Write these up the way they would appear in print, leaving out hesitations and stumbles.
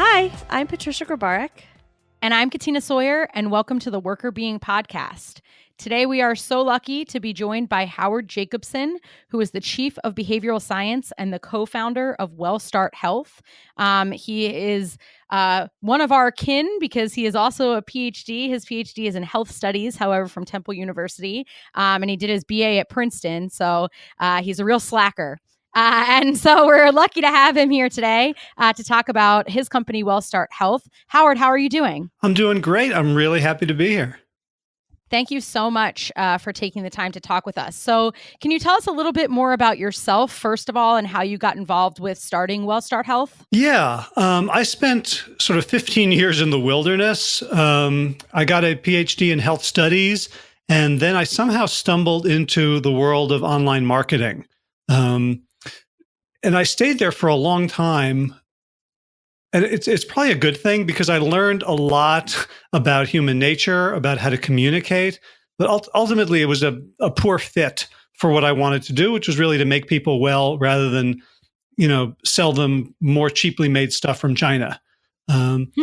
Hi, I'm Patricia Grabarek. And I'm Katina Sawyer, and welcome to the Worker Being Podcast. Today, we are so lucky to be joined by Howard Jacobson, who is the Chief of Behavioral Science and the co-founder of WellStart Health. He is one of our kin because he is also a PhD. His PhD is in health studies, however, from Temple University, and he did his BA at Princeton, so he's a real slacker. And so we're lucky to have him here today to talk about his company, WellStart Health. Howard, how are you doing? I'm doing great. I'm really happy to be here. Thank you so much for taking the time to talk with us. So can you tell us a little bit more about yourself, first of all, and how you got involved with starting WellStart Health? Yeah, I spent sort of 15 years in the wilderness. I got a PhD in health studies, and then I somehow stumbled into the world of online marketing. And I stayed there for a long time. And it's probably a good thing because I learned a lot about human nature, about how to communicate. But ultimately, it was a poor fit for what I wanted to do, which was really to make people well rather than, sell them more cheaply made stuff from China. And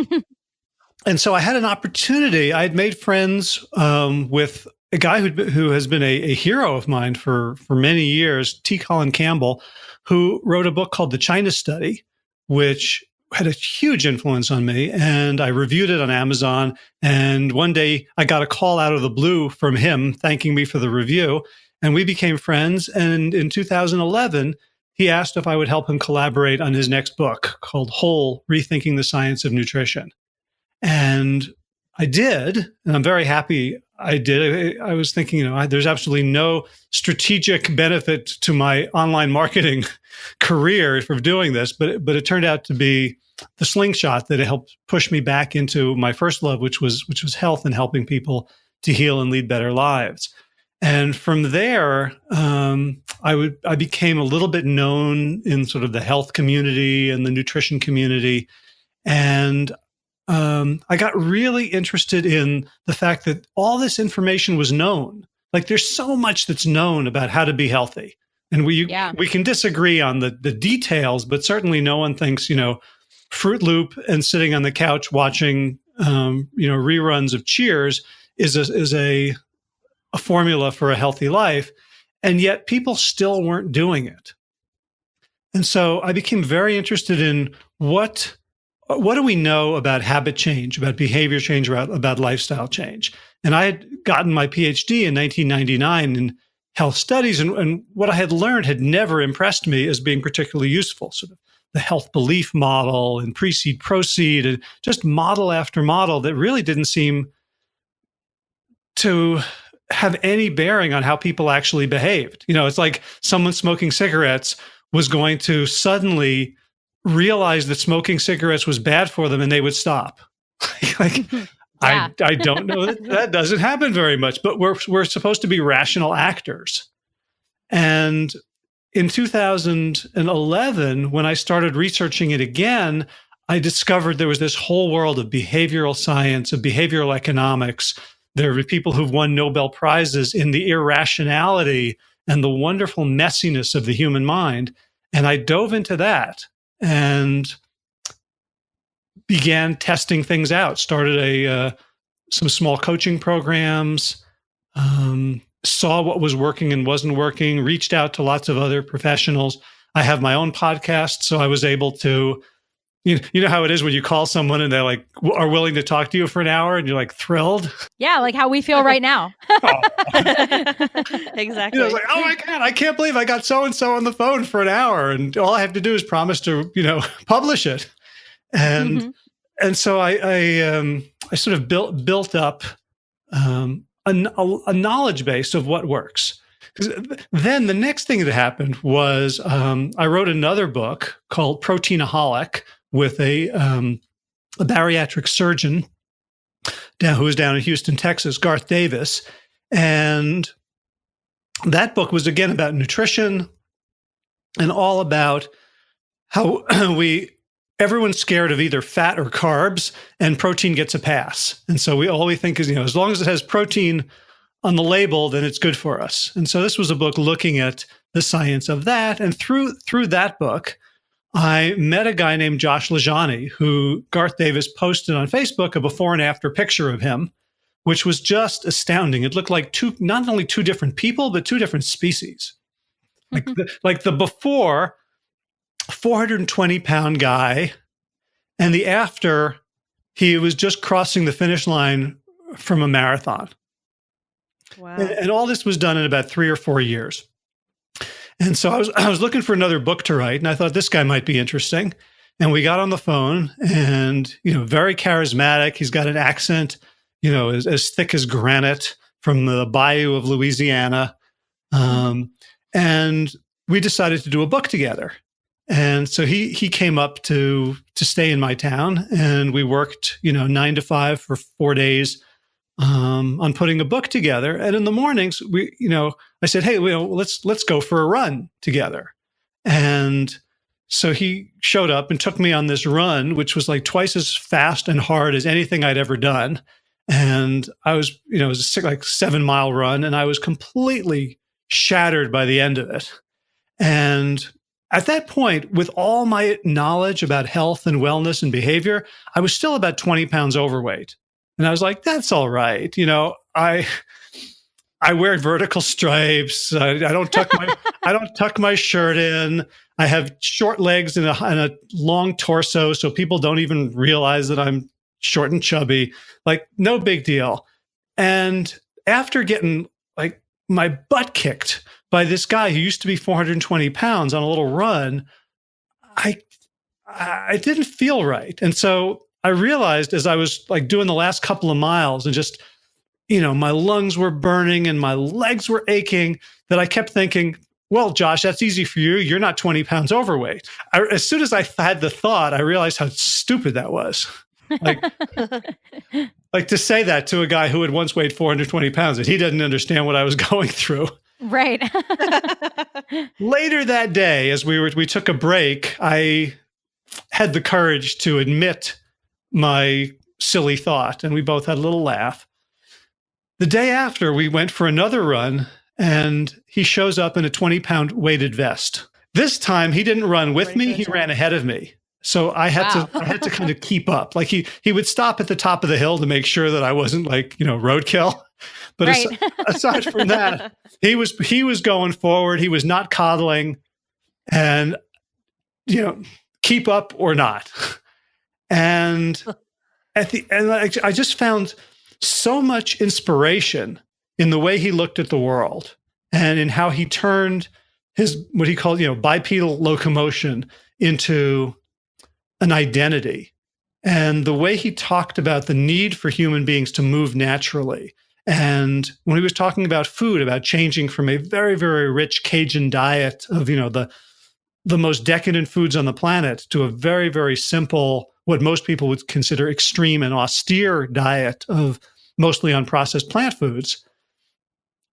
so I had an opportunity. I had made friends with a guy who has been a hero of mine for many years, T. Colin Campbell, who wrote a book called The China Study, which had a huge influence on me. And I reviewed it on Amazon. And one day I got a call out of the blue from him thanking me for the review. And we became friends. And in 2011, he asked if I would help him collaborate on his next book called Whole: Rethinking the Science of Nutrition. And I did, and I'm very happy I did. I was thinking, there's absolutely no strategic benefit to my online marketing career for doing this, but it turned out to be the slingshot that helped push me back into my first love, which was health and helping people to heal and lead better lives. And from there, I became a little bit known in sort of the health community and the nutrition community, and I got really interested in the fact that all this information was known. Like there's so much that's known about how to be healthy. And we can disagree on the details, but certainly no one thinks, Fruit Loop and sitting on the couch watching, reruns of Cheers is a formula for a healthy life. And yet people still weren't doing it. And so I became very interested in what do we know about habit change, about behavior change, about lifestyle change? And I had gotten my PhD in 1999 in health studies, and what I had learned had never impressed me as being particularly useful. Sort of the health belief model and precede, proceed, and just model after model that really didn't seem to have any bearing on how people actually behaved. It's like someone smoking cigarettes was going to suddenly realized that smoking cigarettes was bad for them and they would stop. I don't know that doesn't happen very much, but we're supposed to be rational actors. And in 2011, when I started researching it again, I discovered there was this whole world of behavioral science, of behavioral economics. There were people who've won Nobel Prizes in the irrationality and the wonderful messiness of the human mind. And I dove into that and began testing things out, started some small coaching programs, saw what was working and wasn't working, reached out to lots of other professionals. I have my own podcast, so I was able to, you know how it is when you call someone and they're like, are willing to talk to you for an hour and you're like thrilled. Yeah, like how we feel right now. Exactly. It's like, oh my God, I can't believe I got so-and-so on the phone for an hour and all I have to do is promise to, publish it. And so I sort of built up a knowledge base of what works. Then the next thing that happened was I wrote another book called Proteinaholic with a bariatric surgeon who was down in Houston, Texas, Garth Davis. And that book was, again, about nutrition and all about how everyone's scared of either fat or carbs, and protein gets a pass. And so all we think is, as long as it has protein on the label, then it's good for us. And so this was a book looking at the science of that. And through that book, I met a guy named Josh Lajani, who Garth Davis posted on Facebook a before and after picture of him, which was just astounding. It looked like not only two different people, but two different species. Like the before, 420-pound guy, and the after, he was just crossing the finish line from a marathon. Wow. And all this was done in about 3 or 4 years. And so I was looking for another book to write, and I thought this guy might be interesting. And we got on the phone, and very charismatic. He's got an accent, as thick as granite from the bayou of Louisiana. And we decided to do a book together. And so he came up to stay in my town, and we worked 9 to 5 for 4 days on putting a book together. And in the mornings, I said, hey, let's go for a run together. And so he showed up and took me on this run, which was like twice as fast and hard as anything I'd ever done. And I was, it was a 7-mile run, and I was completely shattered by the end of it. And at that point, with all my knowledge about health and wellness and behavior, I was still about 20 pounds overweight. And I was like, that's all right. I wear vertical stripes. I don't tuck my shirt in. I have short legs and a long torso, so people don't even realize that I'm short and chubby. Like, no big deal. And after getting like my butt kicked by this guy who used to be 420 pounds on a little run, I didn't feel right. And so I realized as I was like doing the last couple of miles and just, my lungs were burning and my legs were aching, that I kept thinking, well, Josh, that's easy for you. You're not 20 pounds overweight. As soon as I had the thought, I realized how stupid that was. Like to say that to a guy who had once weighed 420 pounds, that he didn't understand what I was going through. Right. Later that day, as we took a break, I had the courage to admit my silly thought, and we both had a little laugh. The day after, we went for another run, and he shows up in a 20-pound weighted vest. This time, he didn't run with me; he ran ahead of me. So I had to kind of keep up. Like he would stop at the top of the hill to make sure that I wasn't like roadkill. But right. aside from that, he was going forward. He was not coddling, and keep up or not. And at the end, I just found so much inspiration in the way he looked at the world and in how he turned his what he called bipedal locomotion into an identity, and the way he talked about the need for human beings to move naturally. And when he was talking about food, about changing from a very, very rich Cajun diet of the most decadent foods on the planet to a very, very simple, what most people would consider extreme and austere diet of mostly unprocessed plant foods,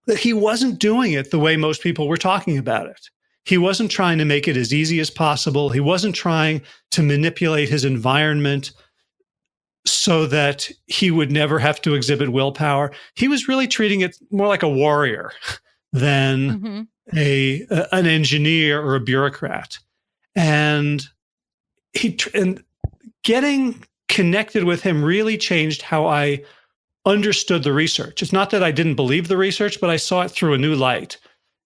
that he wasn't doing it the way most people were talking about it. He wasn't trying to make it as easy as possible. He wasn't trying to manipulate his environment so that he would never have to exhibit willpower. He was really treating it more like a warrior than an engineer or a bureaucrat. And getting connected with him really changed how I understood the research. It's not that I didn't believe the research, but I saw it through a new light.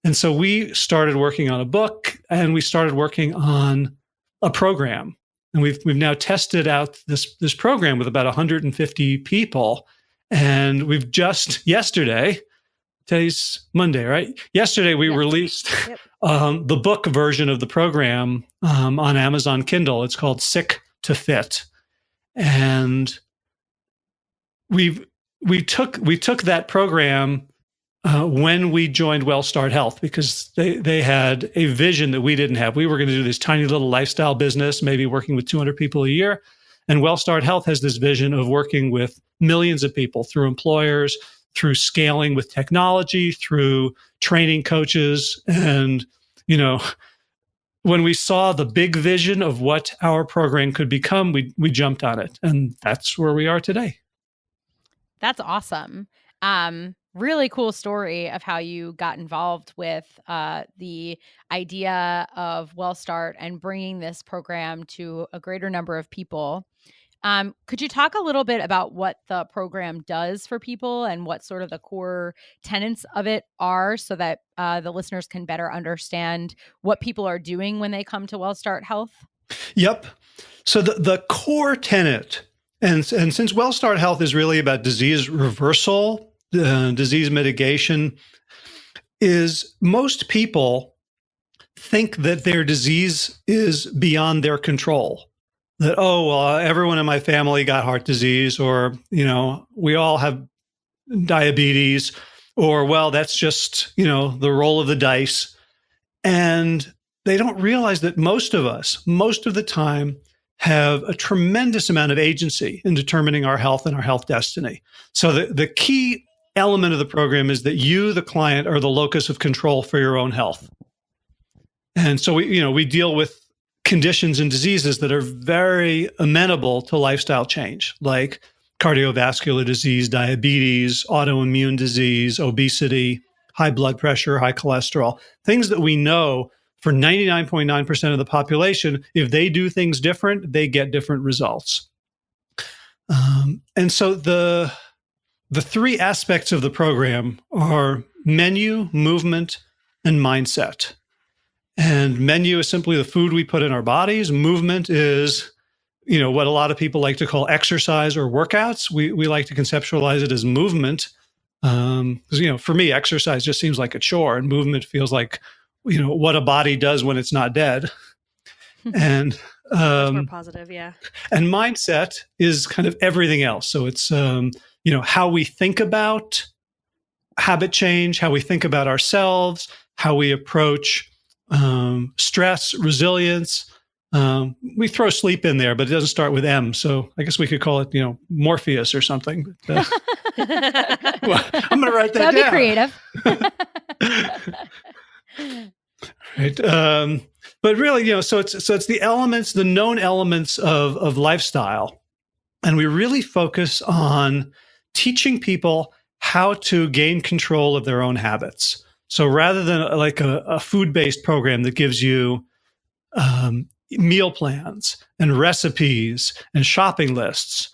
And so we started working on a book, and we started working on a program. And we've now tested out this program with about 150 people. And we've just today's Monday, right? Yesterday we released the book version of the program on Amazon Kindle. It's called Sick to Fit. And we took that program when we joined WellStart Health, because they had a vision that we didn't have. We were going to do this tiny little lifestyle business, maybe working with 200 people a year. And WellStart Health has this vision of working with millions of people through employers, through scaling with technology, through training coaches. And, when we saw the big vision of what our program could become, we jumped on it. And that's where we are today. That's awesome. really cool story of how you got involved with the idea of WellStart and bringing this program to a greater number of people. Could you talk a little bit about what the program does for people and what sort of the core tenets of it are so that the listeners can better understand what people are doing when they come to WellStart Health? Yep. So the core tenet, and since WellStart Health is really about disease reversal, disease mitigation, is most people think that their disease is beyond their control. That, oh, well, everyone in my family got heart disease, or, we all have diabetes, or, well, that's just, the roll of the dice. And they don't realize that most of us, most of the time, have a tremendous amount of agency in determining our health and our health destiny. So the key element of the program is that you, the client, are the locus of control for your own health. And so we deal with conditions and diseases that are very amenable to lifestyle change, like cardiovascular disease, diabetes, autoimmune disease, obesity, high blood pressure, high cholesterol, things that we know for 99.9% of the population, if they do things different, they get different results. And so the three aspects of the program are menu, movement, and mindset. And menu is simply the food we put in our bodies. Movement is, what a lot of people like to call exercise or workouts. We like to conceptualize it as movement. Because, for me, exercise just seems like a chore, and movement feels like, what a body does when it's not dead. And Much more positive, yeah. And mindset is kind of everything else. So it's, how we think about habit change, how we think about ourselves, how we approach stress, resilience. We throw sleep in there, but it doesn't start with M. So I guess we could call it, Morpheus or something. Well, I'm going to write that down. That'd be creative. Right. But really, so it's the elements, the known elements of lifestyle. And we really focus on teaching people how to gain control of their own habits. So rather than like a food-based program that gives you meal plans and recipes and shopping lists,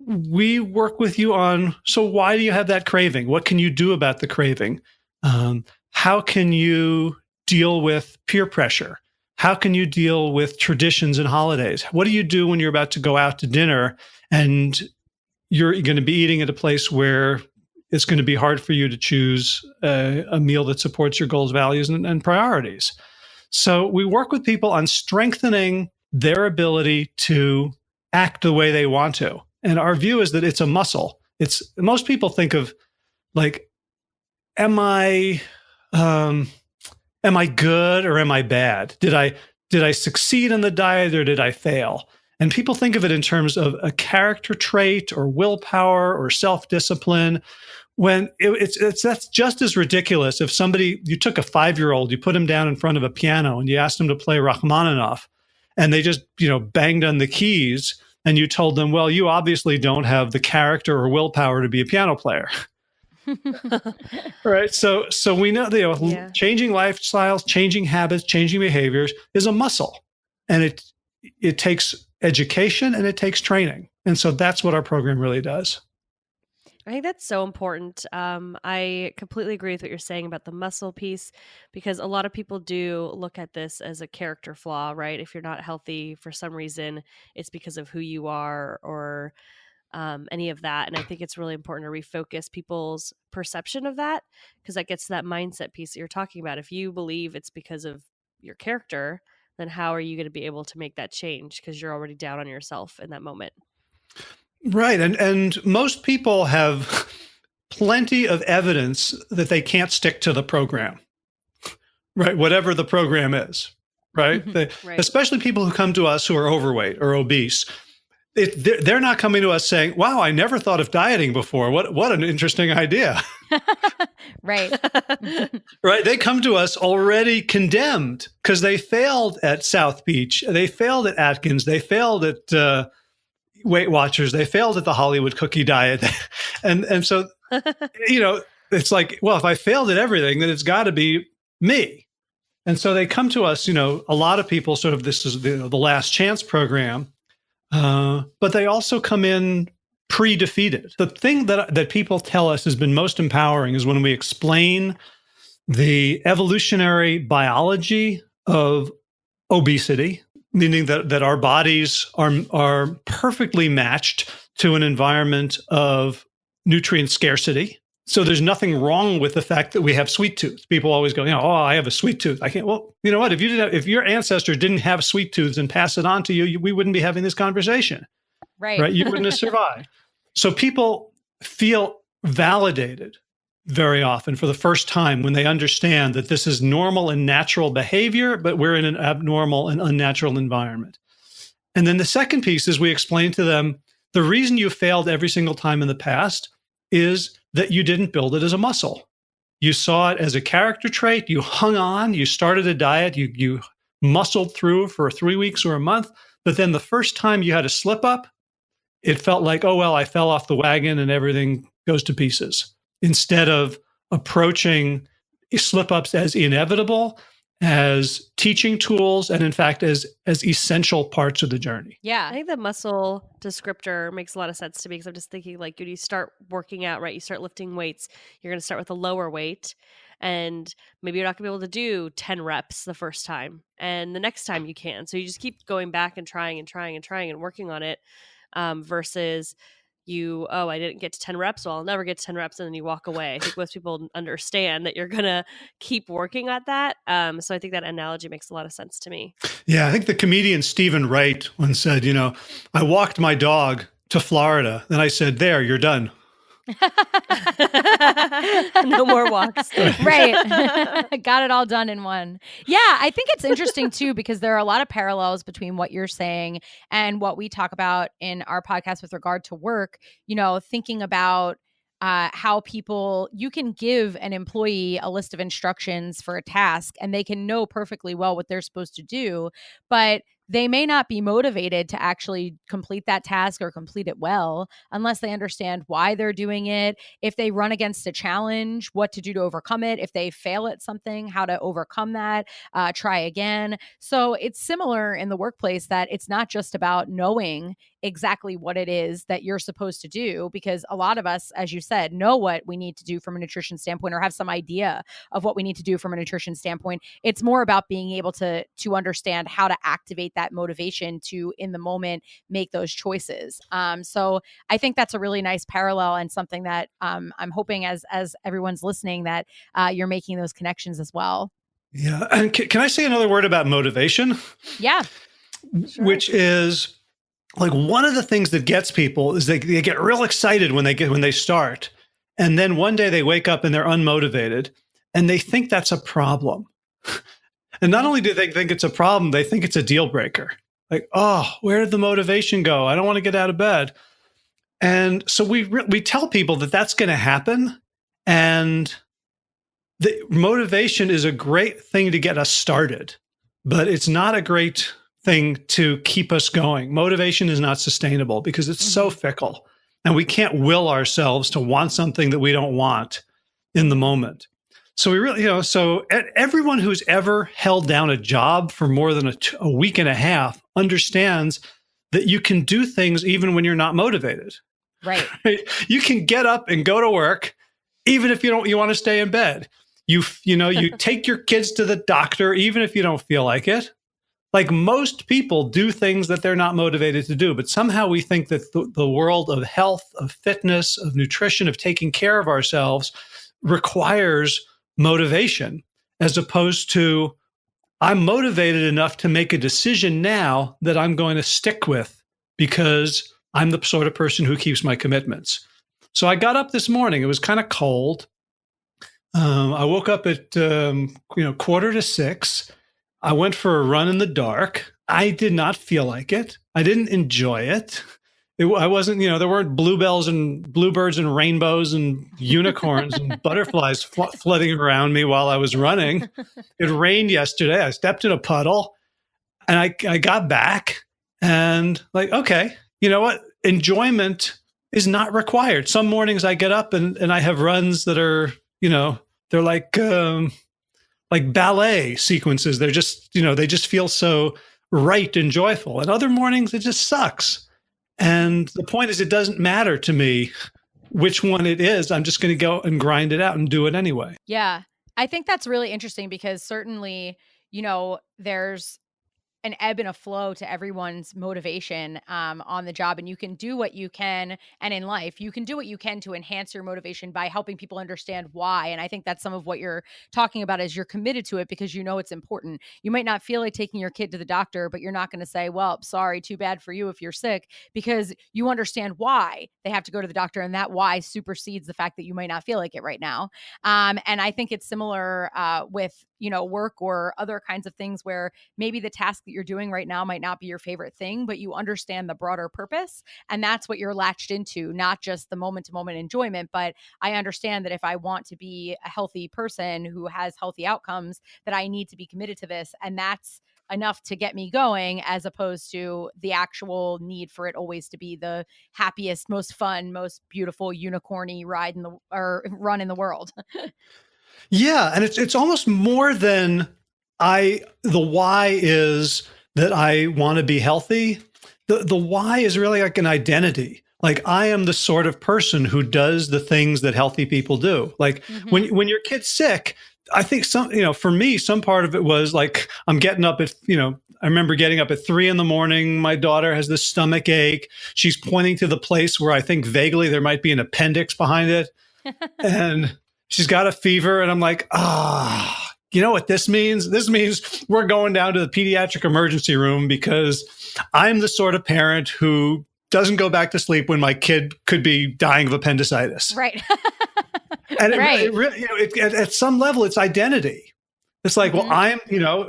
we work with you on, so why do you have that craving? What can you do about the craving? How can you deal with peer pressure? How can you deal with traditions and holidays? What do you do when you're about to go out to dinner and you're going to be eating at a place where it's going to be hard for you to choose a meal that supports your goals, values, and priorities? So we work with people on strengthening their ability to act the way they want to. And our view is that it's a muscle. Most people think of like, am I good or am I bad? Did I succeed in the diet or did I fail? And people think of it in terms of a character trait or willpower or self-discipline, when that's just as ridiculous if you took a 5-year-old, you put him down in front of a piano and you asked him to play Rachmaninoff, and they just, banged on the keys, and you told them, well, you obviously don't have the character or willpower to be a piano player. Right. So we know that changing lifestyles, changing habits, changing behaviors is a muscle, and it takes education and it takes training. And so that's what our program really does. I think that's so important. I completely agree with what you're saying about the muscle piece, because a lot of people do look at this as a character flaw, right? If you're not healthy for some reason, it's because of who you are or any of that. And I think it's really important to refocus people's perception of that, because that gets to that mindset piece that you're talking about. If you believe it's because of your character, then how are you going to be able to make that change? Because you're already down on yourself in that moment. Right. And most people have plenty of evidence that they can't stick to the program, right? Whatever the program is, right? Right. Especially people who come to us who are overweight or obese. They're not coming to us saying, wow, I never thought of dieting before. What an interesting idea. Right. Right. They come to us already condemned because they failed at South Beach. They failed at Atkins. They failed at Weight Watchers. They failed at the Hollywood cookie diet. And so, it's like, well, if I failed at everything, then it's got to be me. And so they come to us, a lot of people sort of, this is the last chance program, but they also come in pre-defeated. The thing that people tell us has been most empowering is when we explain the evolutionary biology of obesity, meaning that our bodies are perfectly matched to an environment of nutrient scarcity. So there's nothing wrong with the fact that we have sweet tooth. People always go, oh, I have a sweet tooth. I can't. Well, you know what? If your ancestor didn't have sweet tooths and pass it on to you, we wouldn't be having this conversation, right? You wouldn't have survived. So people feel validated very often for the first time when they understand that this is normal and natural behavior, but we're in an abnormal and unnatural environment. And then the second piece is we explain to them the reason you failed every single time in the past is that you didn't build it as a muscle. You saw it as a character trait. You hung on. You started a diet. You muscled through for 3 weeks or a month. But then the first time you had a slip up, it felt like, oh, well, I fell off the wagon and everything goes to pieces. Instead of approaching slip ups as inevitable, as teaching tools, and in fact, as essential parts of the journey. Yeah. I think the muscle descriptor makes a lot of sense to me because I'm just thinking like when you start working out, right? You start lifting weights, you're going to start with a lower weight and maybe you're not going to be able to do 10 reps the first time and the next time you can. So you just keep going back and trying and working on it versus I didn't get to 10 reps, so I'll never get to 10 reps, and then you walk away. I think most people understand that you're going to keep working at that. So I think that analogy makes a lot of sense to me. Yeah, I think the comedian Stephen Wright once said, I walked my dog to Florida, and I said, there, you're done. No more walks. Right. Got it all done in one. Yeah, I think it's interesting too, because there are a lot of parallels between what you're saying and what we talk about in our podcast with regard to work, thinking about how you can give an employee a list of instructions for a task and they can know perfectly well what they're supposed to do, but they may not be motivated to actually complete that task or complete it well unless they understand why they're doing it. If they run against a challenge, what to do to overcome it. If they fail at something, how to overcome that, try again. So it's similar in the workplace that it's not just about knowing exactly what it is that you're supposed to do, because a lot of us, as you said, know what we need to do from a nutrition standpoint or have some idea of what we need to do from a nutrition standpoint. It's more about being able to understand how to activate that motivation to, in the moment, make those choices. So I think that's a really nice parallel and something that I'm hoping as everyone's listening that you're making those connections as well. Yeah. And can I say another word about motivation? Yeah. Sure. Which is like one of the things that gets people is they get real excited when they start. And then one day they wake up and they're unmotivated and they think that's a problem. And not only do they think it's a problem, they think it's a deal breaker. Like, oh, where did the motivation go? I don't want to get out of bed. And so we tell people that that's going to happen. And the motivation is a great thing to get us started, but it's not a great thing to keep us going. Motivation is not sustainable because it's so fickle, and we can't will ourselves to want something that we don't want in the moment. So we really, so everyone who's ever held down a job for more than a week and a half understands that you can do things even when you're not motivated. Right. You can get up and go to work, even if you want to stay in bed. You take your kids to the doctor, even if you don't feel like it. Like most people do things that they're not motivated to do, but somehow we think that the world of health, of fitness, of nutrition, of taking care of ourselves requires motivation, as opposed to I'm motivated enough to make a decision now that I'm going to stick with because I'm the sort of person who keeps my commitments. So I got up this morning. It was kind of cold. I woke up at 5:45. I went for a run in the dark. I did not feel like it. I didn't enjoy it. I wasn't, there weren't bluebells and bluebirds and rainbows and unicorns and butterflies flooding around me while I was running. It rained yesterday. I stepped in a puddle and I got back and like, okay, you know what? Enjoyment is not required. Some mornings I get up and I have runs that are, they're like ballet sequences. They're just, they just feel so right and joyful. And other mornings it just sucks. And the point is, it doesn't matter to me which one it is. I'm just going to go and grind it out and do it anyway. Yeah. I think that's really interesting because certainly, there's an ebb and a flow to everyone's motivation on the job. And you can do what you can. And in life, you can do what you can to enhance your motivation by helping people understand why. And I think that's some of what you're talking about is you're committed to it because you know it's important. You might not feel like taking your kid to the doctor, but you're not going to say, well, sorry, too bad for you if you're sick, because you understand why they have to go to the doctor. And that why supersedes the fact that you might not feel like it right now. And I think it's similar with, work or other kinds of things where maybe the task that you're doing right now might not be your favorite thing, but you understand the broader purpose. And that's what you're latched into, not just the moment to moment enjoyment. But I understand that if I want to be a healthy person who has healthy outcomes, that I need to be committed to this. And that's enough to get me going, as opposed to the actual need for it always to be the happiest, most fun, most beautiful unicorny run in the world. Yeah, and it's almost more than the why is that I want to be healthy. The why is really like an identity. Like, I am the sort of person who does the things that healthy people do. Like when your kid's sick, I think for me, some part of it was like, I'm getting up at, I remember getting up at 3 a.m. My daughter has this stomach ache. She's pointing to the place where I think vaguely there might be an appendix behind it. And she's got a fever. And I'm like, you know what this means? This means we're going down to the pediatric emergency room because I'm the sort of parent who doesn't go back to sleep when my kid could be dying of appendicitis. Right. And right. it really, at some level, it's identity. It's like, well, I'm,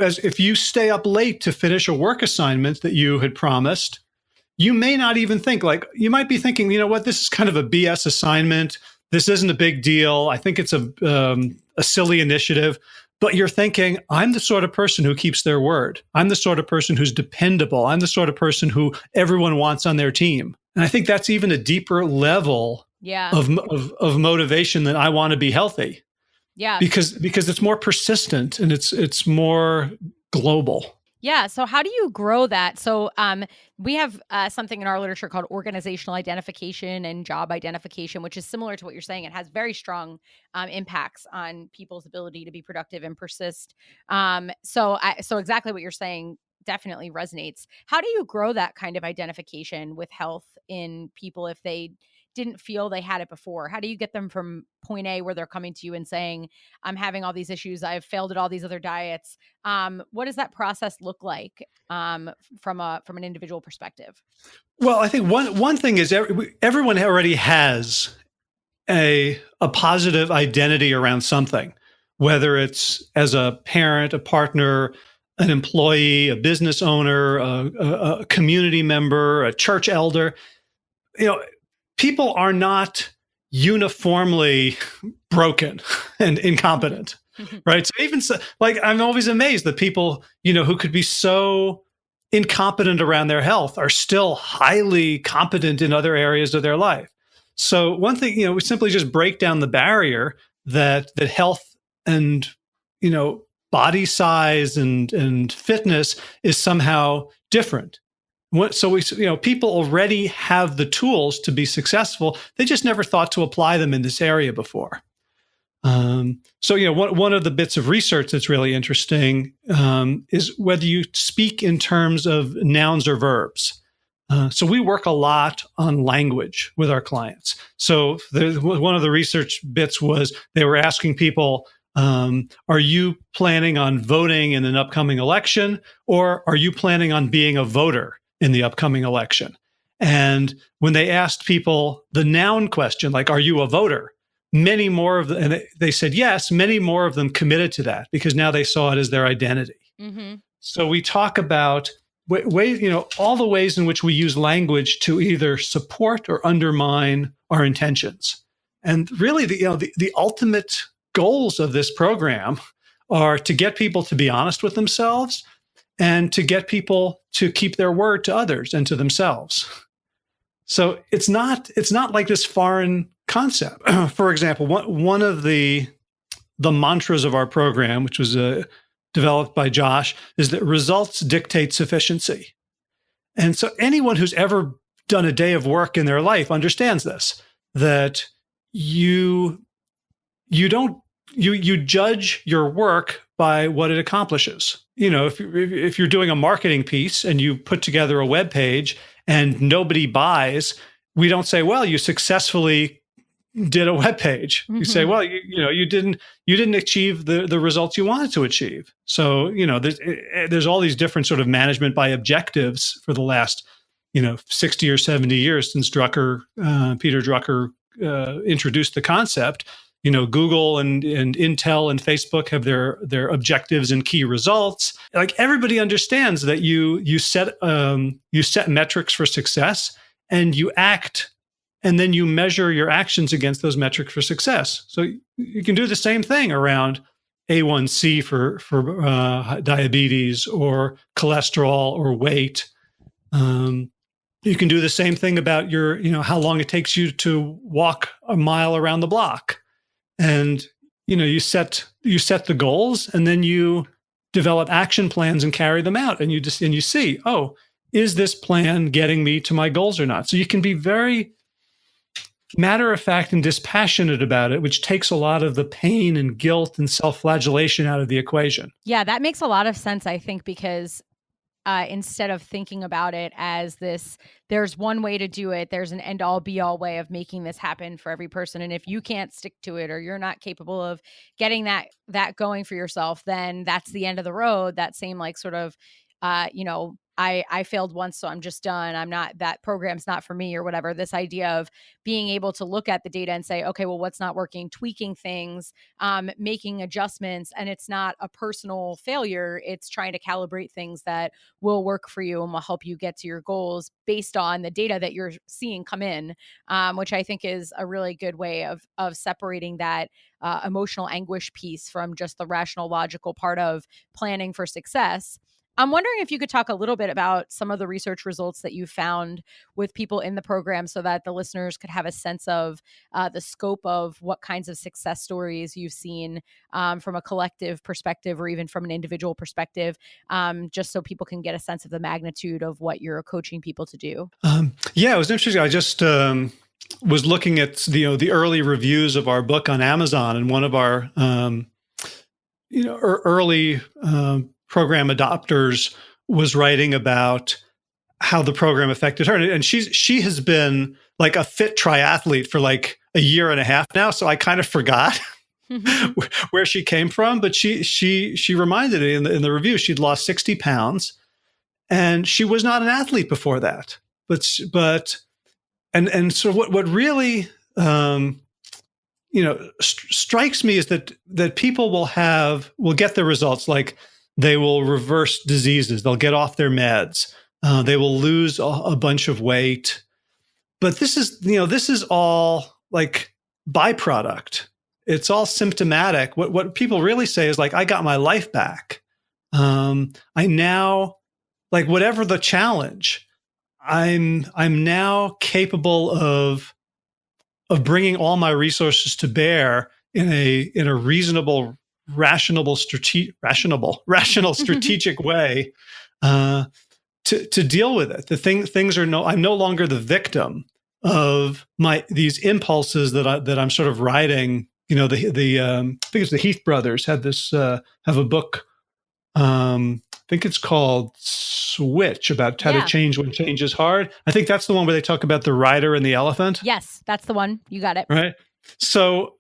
as if you stay up late to finish a work assignment that you had promised, you may not even think, like, you might be thinking, you know what, this is kind of a BS assignment. This isn't a big deal. I think it's a silly initiative. But you're thinking, I'm the sort of person who keeps their word. I'm the sort of person who's dependable. I'm the sort of person who everyone wants on their team. And I think that's even a deeper level of motivation than I want to be healthy. Yeah. Because it's more persistent and it's more global. Yeah. So how do you grow that? So we have something in our literature called organizational identification and job identification, which is similar to what you're saying. It has very strong impacts on people's ability to be productive and persist. So exactly what you're saying definitely resonates. How do you grow that kind of identification with health in people if they didn't feel they had it before? How do you get them from point A where they're coming to you and saying, I'm having all these issues, I've failed at all these other diets? What does that process look like from an individual perspective? Well, I think one thing is everyone already has a positive identity around something, whether it's as a parent, a partner, an employee, a business owner, a community member, a church elder. People are not uniformly broken and incompetent, right? So even like, I'm always amazed that people, who could be so incompetent around their health are still highly competent in other areas of their life. So one thing, we simply just break down the barrier that health and, body size and fitness is somehow different. So people already have the tools to be successful. They just never thought to apply them in this area before. One of the bits of research that's really interesting is whether you speak in terms of nouns or verbs. So we work a lot on language with our clients. So one of the research bits was they were asking people, are you planning on voting in an upcoming election, or are you planning on being a voter in the upcoming election? And when they asked people the noun question, like, are you a voter? Many more of them, and they said yes, many more of them committed to that because now they saw it as their identity. Mm-hmm. So we talk about ways, all the ways in which we use language to either support or undermine our intentions. And really, the ultimate goals of this program are to get people to be honest with themselves and to get people to keep their word to others and to themselves. So it's not like this foreign concept. For example, one of the mantras of our program, which was developed by Josh, is that results dictate sufficiency. And so anyone who's ever done a day of work in their life understands this, that you don't you judge your work by what it accomplishes. If you're doing a marketing piece and you put together a web page and nobody buys, we don't say, well, you successfully did a web page. You say, well, you didn't achieve the results you wanted to achieve. So there's all these different sort of management by objectives for the last 60 or 70 years since Peter Drucker introduced the concept. Google and Intel and Facebook have their objectives and key results. Like, everybody understands that you set metrics for success, and you act, and then you measure your actions against those metrics for success. So you can do the same thing around A1C for diabetes, or cholesterol, or weight. You can do the same thing about your, how long it takes you to walk a mile around the block. And you set the goals, and then you develop action plans and carry them out, and you see, oh, is this plan getting me to my goals or not? So you can be very matter of fact and dispassionate about it, which takes a lot of the pain and guilt and self-flagellation out of the equation. Yeah, that makes a lot of sense, I think, because instead of thinking about it as this, there's one way to do it, there's an end all be all way of making this happen for every person. And if you can't stick to it, or you're not capable of getting that going for yourself, then that's the end of the road. That same, like, sort of, I failed once, so I'm just done. That program's not for me, or whatever. This idea of being able to look at the data and say, okay, well, what's not working, tweaking things, making adjustments. And it's not a personal failure. It's trying to calibrate things that will work for you and will help you get to your goals based on the data that you're seeing come in, which I think is a really good way of separating that emotional anguish piece from just the rational, logical part of planning for success. I'm wondering if you could talk a little bit about some of the research results that you found with people in the program, so that the listeners could have a sense of the scope of what kinds of success stories you've seen from a collective perspective, or even from an individual perspective, just so people can get a sense of the magnitude of what you're coaching people to do. Yeah, it was interesting. I just was looking at the early reviews of our book on Amazon, and one of our early program adopters was writing about how the program affected her. And she has been like a fit triathlete for like a year and a half now. So I kind of forgot where she came from, but she reminded me in the review, she'd lost 60 pounds, and she was not an athlete before that. And so what really, strikes me is that people will get the results. Like, they will reverse diseases. They'll get off their meds. They will lose a bunch of weight. But this is all like byproduct. It's all symptomatic. What people really say is, like, I got my life back. I now, like, whatever the challenge, I'm now capable of bringing all my resources to bear in a reasonable, rational, strategic way to deal with it. I'm no longer the victim of these impulses that I'm sort of riding. I think it's the Heath brothers have a book. I think it's called Switch, about how to change when change is hard. I think that's the one where they talk about the rider and the elephant. Yes, that's the one. You got it. Right. So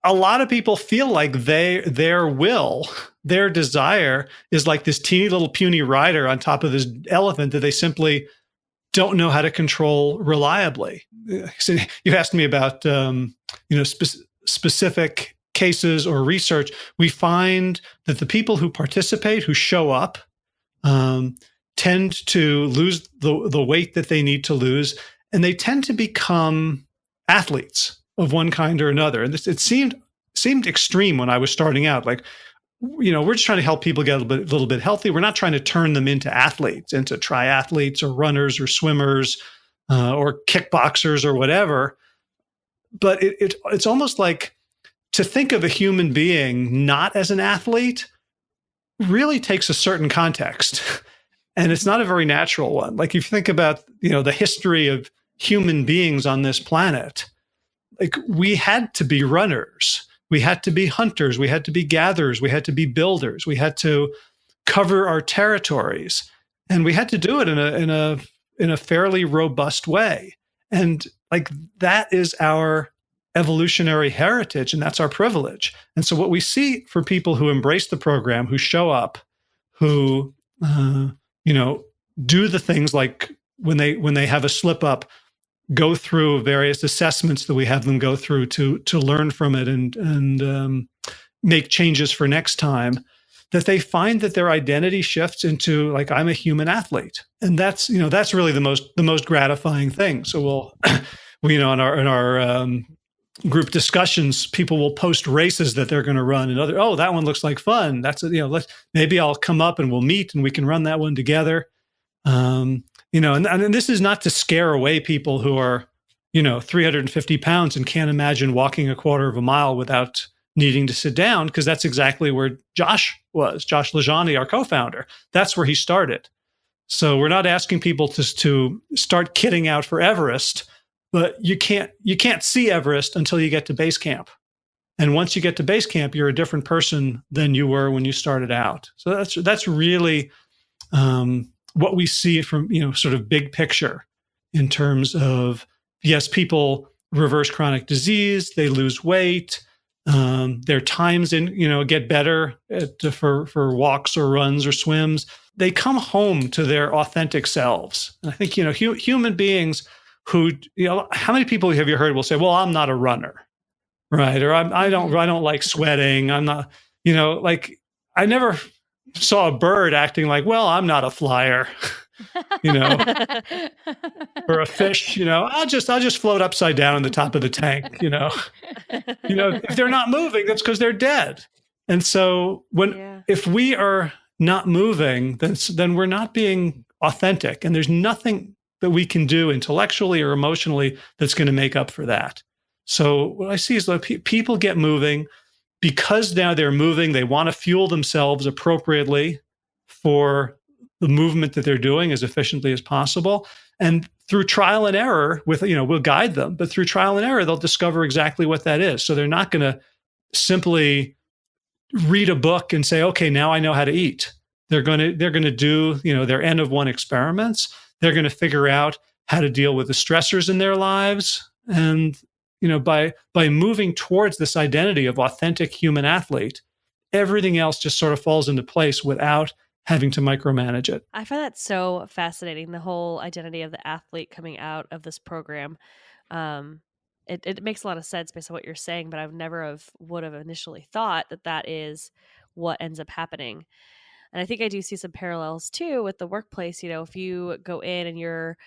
a lot of people feel like their desire is like this teeny little puny rider on top of this elephant that they simply don't know how to control reliably. So you asked me about specific cases or research. We find that the people who participate, who show up, tend to lose the weight that they need to lose, and they tend to become athletes of one kind or another. And it seemed extreme when I was starting out. Like, we're just trying to help people get a little bit healthy. We're not trying to turn them into athletes, into triathletes or runners or swimmers. or kickboxers or whatever. But it's almost like to think of a human being not as an athlete really takes a certain context. And it's not a very natural one. Like if you think about, the history of human beings on this planet, like we had to be runners, we had to be hunters, we had to be gatherers, we had to be builders, we had to cover our territories, and we had to do it in a fairly robust way. And like that is our evolutionary heritage, and that's our privilege. And so what we see for people who embrace the program, who show up, who do the things like when they have a slip up, go through various assessments that we have them go through to learn from it and make changes for next time, that they find that their identity shifts into like, I'm a human athlete. And that's really the most gratifying thing. So in our group discussions, people will post races that they're going to run, and that one looks like fun. That's maybe I'll come up and we'll meet and we can run that one together. And this is not to scare away people who are 350 pounds and can't imagine walking a quarter of a mile without needing to sit down, because that's exactly where Josh Lajani, our co-founder. That's where he started. So we're not asking people to start kitting out for Everest, but you can't see Everest until you get to base camp. And once you get to base camp, you're a different person than you were when you started out. So that's really what we see from, sort of big picture in terms of, yes, people reverse chronic disease, they lose weight, their times get better for walks or runs or swims. They come home to their authentic selves. And I think, human beings who, how many people have you heard will say, well, I'm not a runner, right? Or I don't like sweating. I'm not, like I never saw a bird acting like, well, I'm not a flyer, or a fish, I'll just float upside down in the top of the tank, if they're not moving, that's because they're dead. And so if we are not moving, then we're not being authentic, and there's nothing that we can do intellectually or emotionally that's going to make up for that. So what I see is that people get moving because now they're moving. They want to fuel themselves appropriately for the movement that they're doing as efficiently as possible. And through trial and error, we'll guide them, but through trial and error, they'll discover exactly what that is. So they're not going to simply read a book and say, okay, now I know how to eat. They're going to do, their N of 1 experiments. They're going to figure out how to deal with the stressors in their lives. And, by moving towards this identity of authentic human athlete, everything else just sort of falls into place without having to micromanage it. I find that so fascinating, the whole identity of the athlete coming out of this program. It makes a lot of sense based on what you're saying, but I've never would have initially thought that is what ends up happening. And I think I do see some parallels too with the workplace. If you go in and you're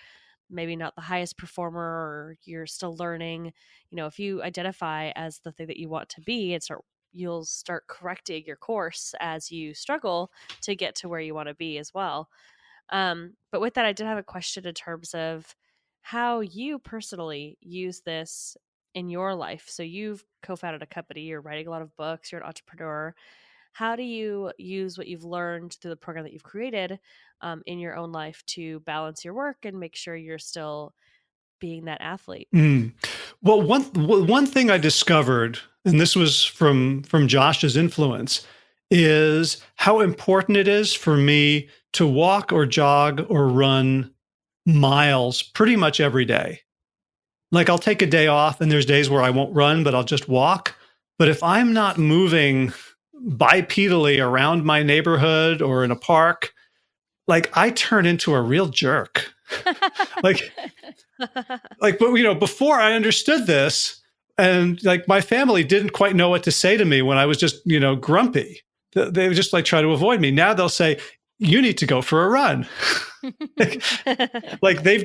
maybe not the highest performer, or you're still learning, if you identify as the thing that you want to be and you'll start correcting your course as you struggle to get to where you want to be as well. But with that, I did have a question in terms of how you personally use this in your life. So you've co-founded a company, you're writing a lot of books, you're an entrepreneur. How do you use what you've learned through the program that you've created in your own life to balance your work and make sure you're still being that athlete? Well, one thing I discovered, and this was from Josh's influence, is how important it is for me to walk or jog or run miles pretty much every day. Like I'll take a day off, and there's days where I won't run, but I'll just walk. But if I'm not moving bipedally around my neighborhood or in a park, like I turn into a real jerk. But before I understood this, and like my family didn't quite know what to say to me when I was just, grumpy. They would just like try to avoid me. Now they'll say, you need to go for a run. like they've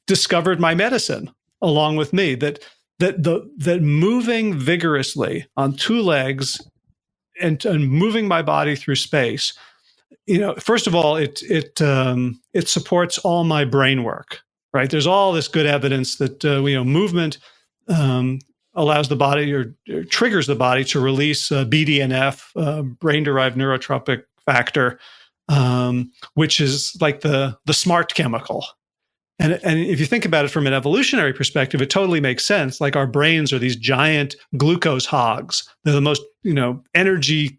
discovered my medicine along with me, that moving vigorously on two legs and moving my body through space, first of all, it supports all my brain work, right? There's all this good evidence that movement allows the body or triggers the body to release BDNF, brain-derived neurotropic factor, which is like the smart chemical. And if you think about it from an evolutionary perspective, it totally makes sense. Like our brains are these giant glucose hogs. They're the most, energy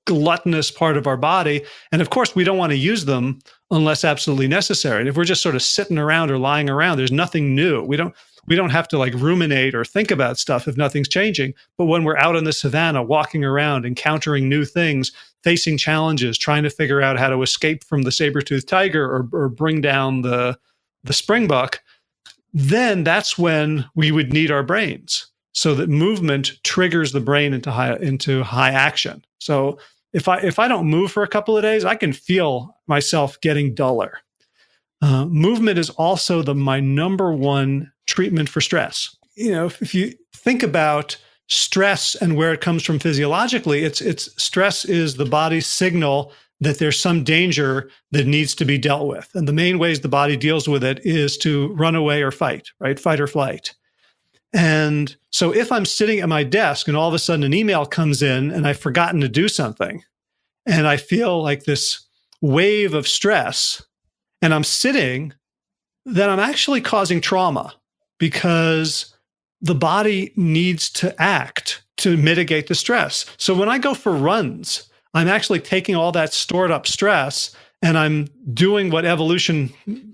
gluttonous part of our body. And of course, we don't want to use them unless absolutely necessary. And if we're just sort of sitting around or lying around, there's nothing new. We don't have to like ruminate or think about stuff if nothing's changing. But when we're out in the savannah, walking around, encountering new things, facing challenges, trying to figure out how to escape from the saber-toothed tiger or bring down the springbuck, then that's when we would need our brains. So that movement triggers the brain into high action. So if I don't move for a couple of days, I can feel myself getting duller. Movement is also my number one treatment for stress. If you think about stress and where it comes from physiologically, it's stress is the body's signal that there's some danger that needs to be dealt with. And the main ways the body deals with it is to run away or fight, right? Fight or flight. And so if I'm sitting at my desk and all of a sudden an email comes in and I've forgotten to do something, and I feel like this wave of stress and I'm sitting, then I'm actually causing trauma because the body needs to act to mitigate the stress. So when I go for runs, I'm actually taking all that stored up stress and I'm doing what evolution,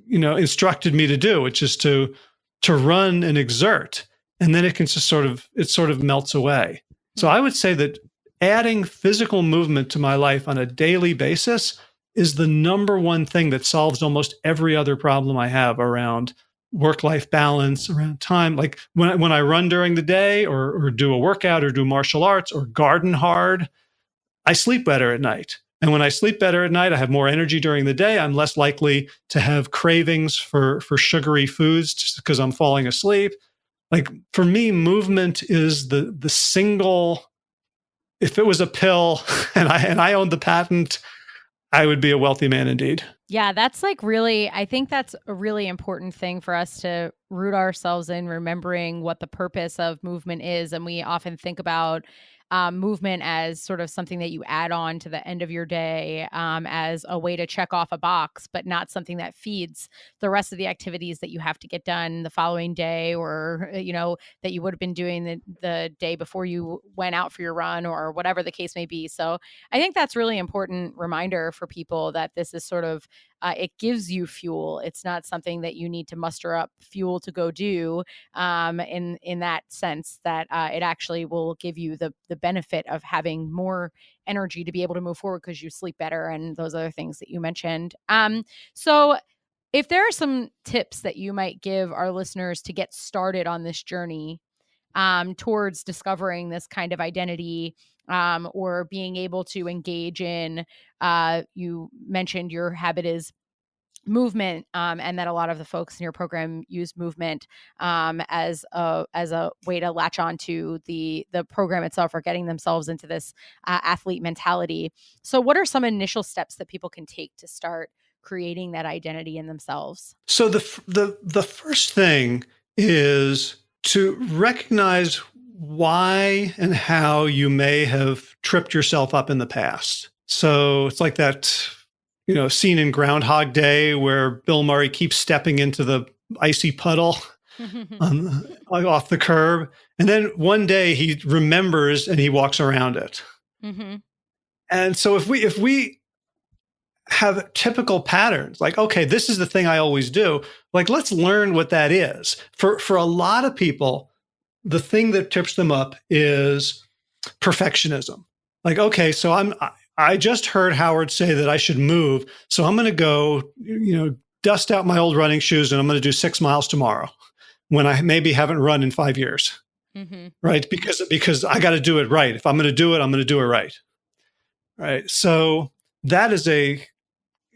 instructed me to do, which is to run and exert. And then it can just sort of melts away. So I would say that adding physical movement to my life on a daily basis is the number one thing that solves almost every other problem I have around work-life balance, around time. Like when I run during the day or do a workout or do martial arts or garden hard, I sleep better at night. And when I sleep better at night, I have more energy during the day. I'm less likely to have cravings for sugary foods just because I'm falling asleep. Like for me, movement is the single. If it was a pill and I owned the patent, I would be a wealthy man indeed. Yeah, that's I think that's a really important thing for us to root ourselves in, remembering what the purpose of movement is. And we often think about movement as sort of something that you add on to the end of your day as a way to check off a box, but not something that feeds the rest of the activities that you have to get done the following day, or, that you would have been doing the day before you went out for your run, or whatever the case may be. So I think that's really important reminder for people that this is sort of, it gives you fuel. It's not something that you need to muster up fuel to go do in that sense, that it actually will give you the benefit of having more energy to be able to move forward because you sleep better and those other things that you mentioned. So if there are some tips that you might give our listeners to get started on this journey towards discovering this kind of identity, or being able to engage in, you mentioned your habit is movement, and that a lot of the folks in your program use movement as a way to latch on to the program itself, or getting themselves into this athlete mentality. So what are some initial steps that people can take to start creating that identity in themselves? So the first thing is to recognize why and how you may have tripped yourself up in the past. So it's like that scene in Groundhog Day where Bill Murray keeps stepping into the icy puddle off the curb. And then one day he remembers and he walks around it. Mm-hmm. And so if we have typical patterns, like, okay, this is the thing I always do, like, let's learn what that is. For a lot of people, the thing that trips them up is perfectionism. Like, okay, so I just heard Howard say that I should move. So I'm going to go, dust out my old running shoes and I'm going to do 6 miles tomorrow when I maybe haven't run in 5 years. Mm-hmm. Right. Because I got to do it right. If I'm going to do it, I'm going to do it right. Right. So that is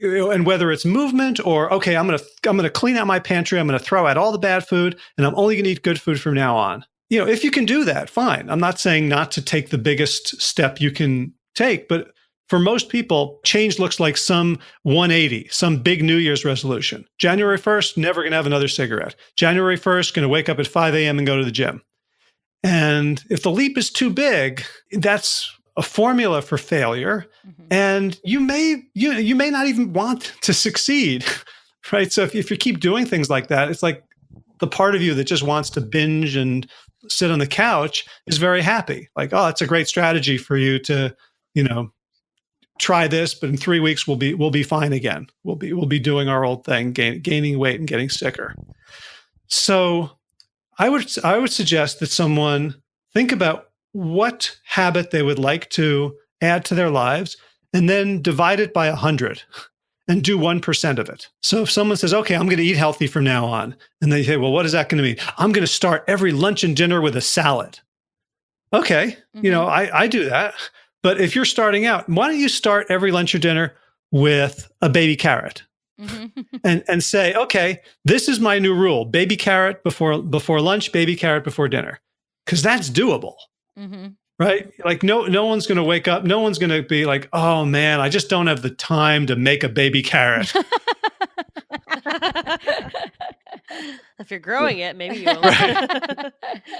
and whether it's movement or, okay, I'm going to clean out my pantry. I'm going to throw out all the bad food and I'm only going to eat good food from now on. If you can do that, fine. I'm not saying not to take the biggest step you can take, but for most people, change looks like some 180, some big New Year's resolution. January 1st, never going to have another cigarette. January 1st, going to wake up at 5 a.m. and go to the gym. And if the leap is too big, that's a formula for failure. And you may not even want to succeed, right? So if you keep doing things like that, it's like the part of you that just wants to binge and sit on the couch is very happy. Like, oh, it's a great strategy for you to, try this, but in 3 weeks we'll be fine again. We'll be doing our old thing, gaining weight and getting sicker. So I would suggest that someone think about what habit they would like to add to their lives, and then divide it by 100 and do 1% of it. So if someone says, okay, I'm going to eat healthy from now on, and they say, well, what is that going to mean? I'm going to start every lunch and dinner with a salad. Okay, I do that. But if you're starting out, why don't you start every lunch or dinner with a baby carrot? And say, okay, this is my new rule: baby carrot before lunch, baby carrot before dinner, because that's doable, right? Like no one's going to wake up, no one's going to be like, oh man, I just don't have the time to make a baby carrot. If you're growing it, maybe you will.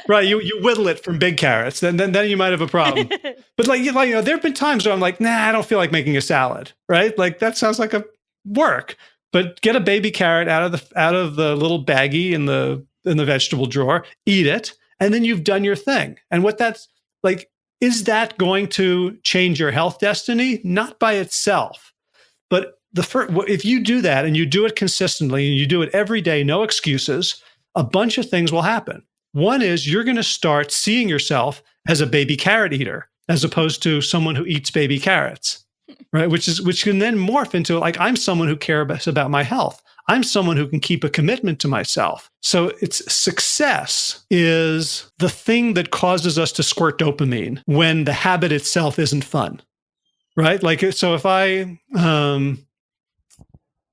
Right. You whittle it from big carrots, then you might have a problem. But there have been times where I'm like, nah, I don't feel like making a salad, right? Like that sounds like a work. But get a baby carrot out of the little baggie in the vegetable drawer, eat it, and then you've done your thing. And what that's like, is that going to change your health destiny? Not by itself, but if you do that and you do it consistently and you do it every day, no excuses, a bunch of things will happen. One is you're going to start seeing yourself as a baby carrot eater, as opposed to someone who eats baby carrots, right? Which can then morph into like, I'm someone who cares about my health. I'm someone who can keep a commitment to myself. So it's success is the thing that causes us to squirt dopamine when the habit itself isn't fun, right? Like, so if I,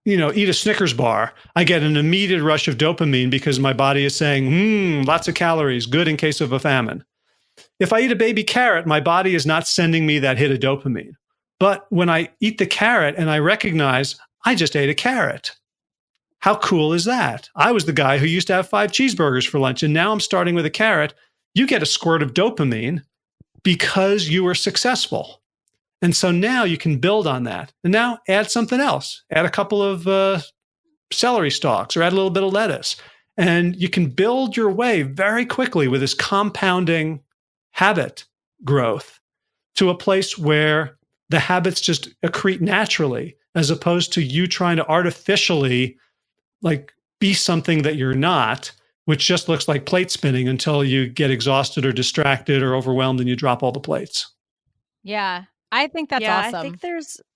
eat a Snickers bar, I get an immediate rush of dopamine because my body is saying, lots of calories, good in case of a famine. If I eat a baby carrot, my body is not sending me that hit of dopamine. But when I eat the carrot and I recognize I just ate a carrot, how cool is that? I was the guy who used to have 5 cheeseburgers for lunch, and now I'm starting with a carrot. You get a squirt of dopamine because you were successful. And so now you can build on that. And now add something else. Add a couple of celery stalks or add a little bit of lettuce. And you can build your way very quickly with this compounding habit growth to a place where the habits just accrete naturally, as opposed to you trying to artificially like be something that you're not, which just looks like plate spinning until you get exhausted or distracted or overwhelmed and you drop all the plates. Yeah. I think that's awesome. I think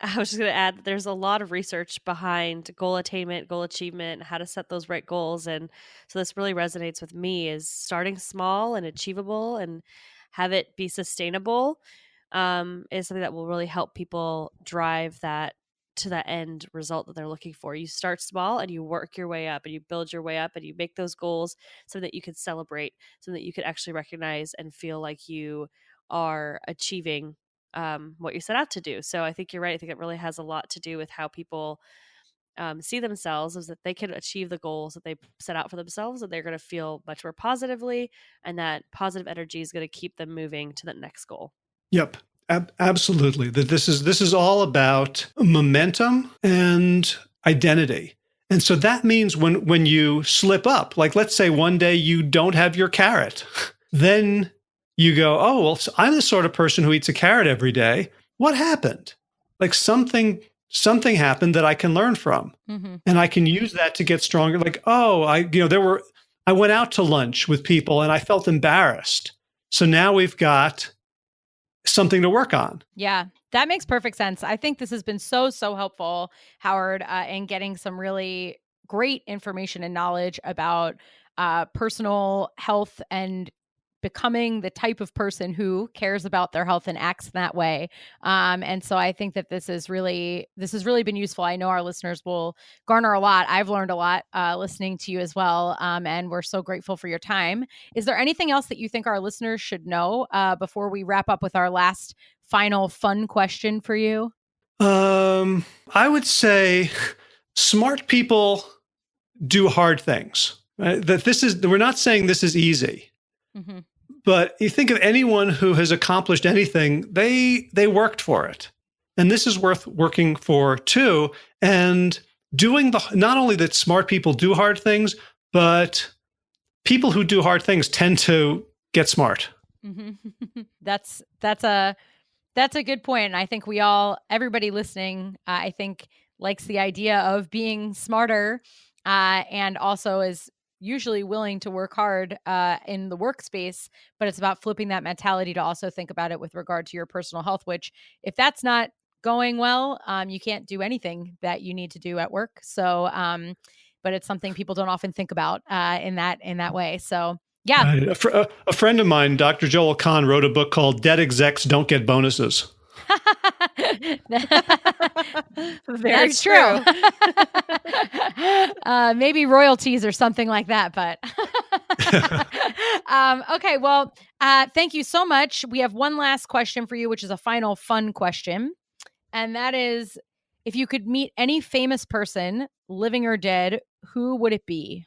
I was just going to add that there's a lot of research behind goal attainment, goal achievement, and how to set those right goals. And so this really resonates with me, is starting small and achievable and have it be sustainable is something that will really help people drive that to that end result that they're looking for. You start small and you work your way up and you build your way up and you make those goals so that you can celebrate, so that you can actually recognize and feel like you are achieving what you set out to do. So I think you're right. I think it really has a lot to do with how people see themselves, is that they can achieve the goals that they set out for themselves, and they're going to feel much more positively, and that positive energy is going to keep them moving to the next goal. Yep. Absolutely. That this is all about momentum and identity. And so that means when you slip up, like let's say one day you don't have your carrot, then you go, oh, well, so I'm the sort of person who eats a carrot every day. What happened? Like something happened that I can learn from. And I can use that to get stronger. Like, oh, I went out to lunch with people and I felt embarrassed. So now we've got something to work on. Yeah, that makes perfect sense. I think this has been so helpful, Howard, in getting some really great information and knowledge about personal health and becoming the type of person who cares about their health and acts in that way. And so I think that this has really been useful. I know our listeners will garner a lot. I've learned a lot listening to you as well. And we're so grateful for your time. Is there anything else that you think our listeners should know before we wrap up with our last final fun question for you? I would say smart people do hard things. Right? We're not saying this is easy, Mm-hmm. but you think of anyone who has accomplished anything, they worked for it. And this is worth working for too. And not only that smart people do hard things, but people who do hard things tend to get smart. Mm-hmm. That's a good point. And I think everybody listening, I think likes the idea of being smarter, and also is usually willing to work hard in the workspace, but it's about flipping that mentality to also think about it with regard to your personal health, which if that's not going well, you can't do anything that you need to do at work. So, but it's something people don't often think about in that way. So yeah. A friend of mine, Dr. Joel Kahn, wrote a book called Dead Execs Don't Get Bonuses. Very true. Maybe royalties or something like that, but okay. Well, thank you so much. We have one last question for you, which is a final fun question. And that is, if you could meet any famous person, living or dead, who would it be?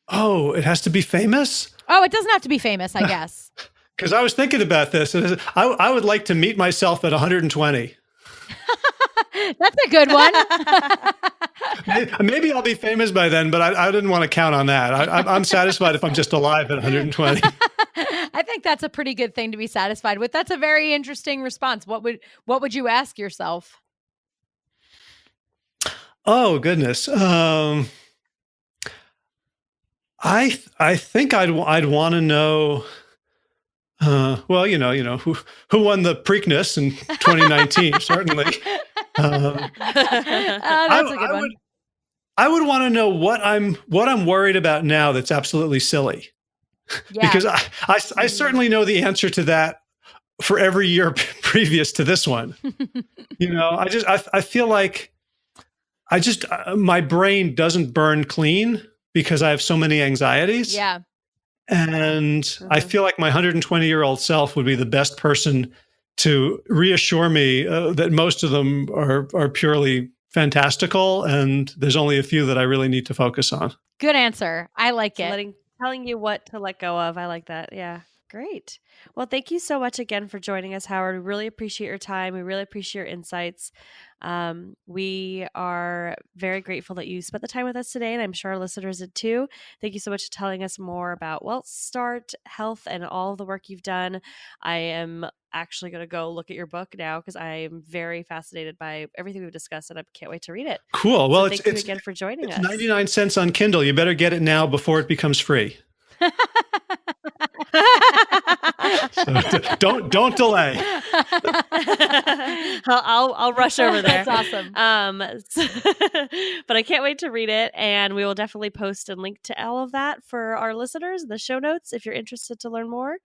Oh, it has to be famous? Oh, it doesn't have to be famous, I guess. Because I was thinking about this. I would like to meet myself at 120. That's a good one. Maybe I'll be famous by then, but I didn't want to count on that. I'm satisfied if I'm just alive at 120. I think that's a pretty good thing to be satisfied with. That's a very interesting response. What would you ask yourself? Oh, goodness. I think I'd want to know. Well, who won the Preakness in 2019? Certainly. That's a good one. I would want to know what I'm worried about now. That's absolutely silly. Yeah. Because I certainly know the answer to that for every year previous to this one. I feel like my brain doesn't burn clean because I have so many anxieties. Yeah. And I feel like my 120-year-old self would be the best person to reassure me that most of them are purely fantastical, and there's only a few that I really need to focus on. Good answer. I like it. Telling you what to let go of. I like that. Yeah. Great. Well, thank you so much again for joining us, Howard. We really appreciate your time. We really appreciate your insights. We are very grateful that you spent the time with us today, and I'm sure our listeners did too. Thank you so much for telling us more about WellStart Health and all of the work you've done. I am actually going to go look at your book now because I am very fascinated by everything we've discussed, and I can't wait to read it. Cool. Well, so thank you again for joining us. 99 cents on Kindle. You better get it now before it becomes free. So don't delay. I'll rush over there. That's awesome. But I can't wait to read it, and we will definitely post and link to all of that for our listeners in the show notes if you're interested to learn more.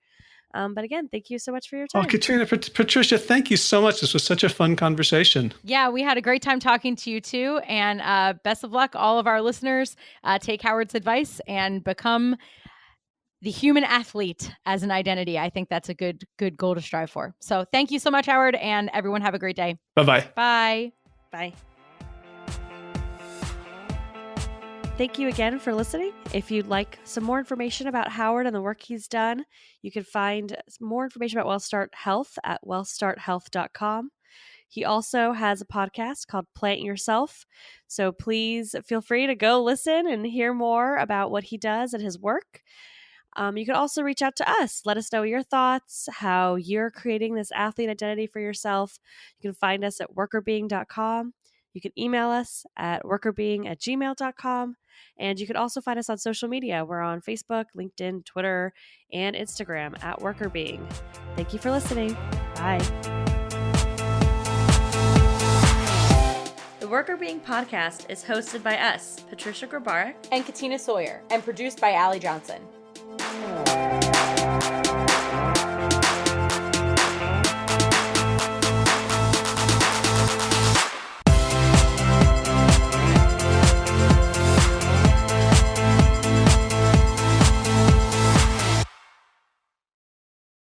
But again, thank you so much for your time. Oh, Katrina, Patricia, thank you so much. This was such a fun conversation. Yeah, we had a great time talking to you too. And best of luck, all of our listeners. Take Howard's advice and become the human athlete as an identity. I think that's a good goal to strive for. So thank you so much, Howard, and everyone have a great day. Bye-bye. Bye. Bye. Thank you again for listening. If you'd like some more information about Howard and the work he's done, you can find more information about WellStart Health at wellstarthealth.com. He also has a podcast called Plant Yourself. So please feel free to go listen and hear more about what he does and his work. You can also reach out to us. Let us know your thoughts, how you're creating this athlete identity for yourself. You can find us at workerbeing.com. You can email us at workerbeing@gmail.com. And you can also find us on social media. We're on Facebook, LinkedIn, Twitter, and Instagram at WorkerBeing. Thank you for listening. Bye. The Worker Being podcast is hosted by us, Patricia Grabarek and Katina Sawyer, and produced by Allie Johnson.